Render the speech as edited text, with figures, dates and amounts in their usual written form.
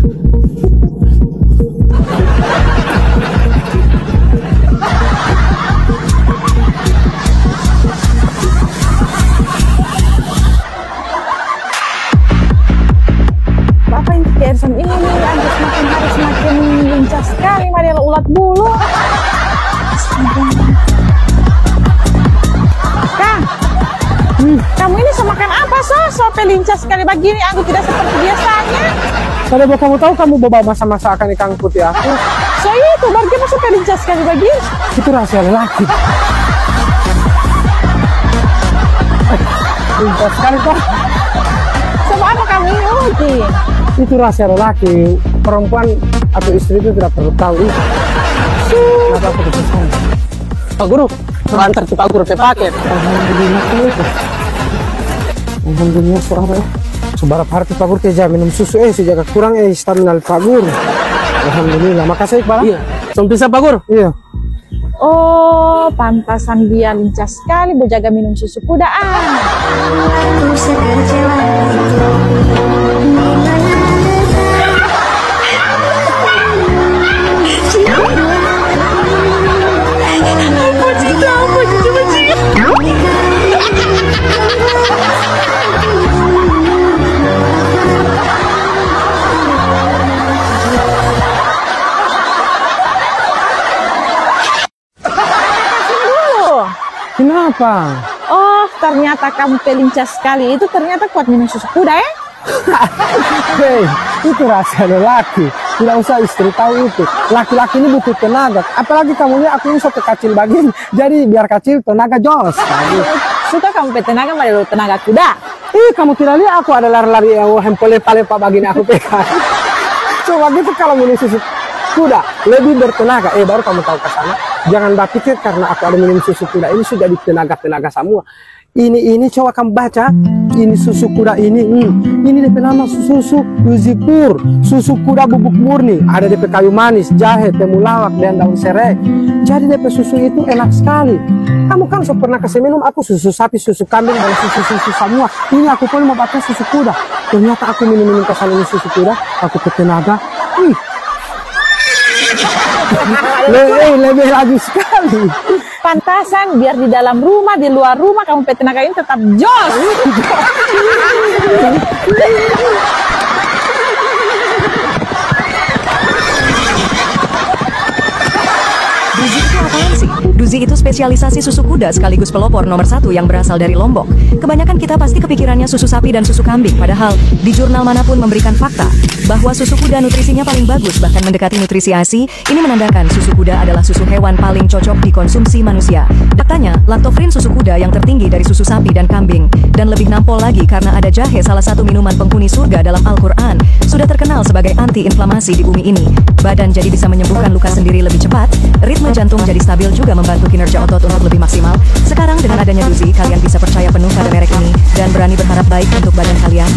Bapak ini Gerson ini Anda semakin hari semakin lincah sekali, Mariela ulat bulu. Kang, kamu ini semakan apa sampai lincah sekali begini? Aku tidak seperti biasanya. Kalau kamu tahu kamu bawa masa-masakan ikan putih aku. So itu, bagaimana sampai lincah sekali begini? Itu rahasia lelaki. Lincah sekali kok. Sama apa kamu ini lagi? Itu rahasia lelaki. Perempuan atau istri itu tidak perlu tahu. Kenapa aku dipesan? Pak Guru, antar ke Pak Guru ke paket. Alhamdulillah suara. Sebarap hari Pak Guru kerja minum susu sejak kurang stamina Pak Guru. Alhamdulillah, makasih Iqbal. Iya. Sampai bisa Pak Guru? Iya. Oh, pantasan dia lincah sekali berjaga minum susu kudaan. Kenapa? Oh, ternyata kamu pelincah sekali. Itu ternyata kuat minum susu kuda ya? Hei, itu rahasia lelaki. Tidak usah istri tahu itu. Laki-laki ini butuh tenaga. Apalagi kamu lihat aku ini suka kecil begini. Jadi biar kecil tenaga jos. Suka kamu tenaga pada tenaga kuda. Kamu tidak lihat aku ada lari-lari yang hempel-lepa begini aku pegang. Coba gitu kalau minum susu kuda lebih bertenaga. Baru kamu tahu ke sana. Jangan berpikir karena aku ada minum susu kuda ini sudah di tenaga semua. Ini coba kamu baca. Ini susu kuda ini. Ini DP nama susu Uzipur. Susu kuda bubuk murni. Ada DP kayu manis, jahe, temulawak dan daun serai. Jadi DP susu itu enak sekali. Kamu kan pernah kasih minum aku susu sapi, susu kambing dan susu semua. Ini aku pun mau pakai susu kuda. Ternyata aku minum kesana ini susu kuda. Aku bertenaga. Lebih lagi sekali. Pantasan biar di dalam rumah, di luar rumah kamu tenaga ini tetap jos. Duzi itu apaan sih? Duzi itu spesialisasi susu kuda sekaligus pelopor nomor 1 yang berasal dari Lombok. Kebanyakan kita pasti kepikirannya susu sapi dan susu kambing. Padahal di jurnal manapun memberikan fakta bahwa susu kuda nutrisinya paling bagus, bahkan mendekati nutrisi ASI. Ini menandakan susu kuda adalah susu hewan paling cocok dikonsumsi manusia. Faktanya, laktofrin susu kuda yang tertinggi dari susu sapi dan kambing. Dan lebih nampol lagi karena ada jahe, salah satu minuman penghuni surga dalam Al-Quran. Sudah terkenal sebagai anti-inflamasi di bumi ini. Badan jadi bisa menyembuhkan luka sendiri lebih cepat. Ritme jantung jadi stabil, juga membantu kinerja otot untuk lebih maksimal. Sekarang dengan adanya Duzi, kalian bisa percaya penuh pada merek ini dan berani berharap baik untuk badan kalian.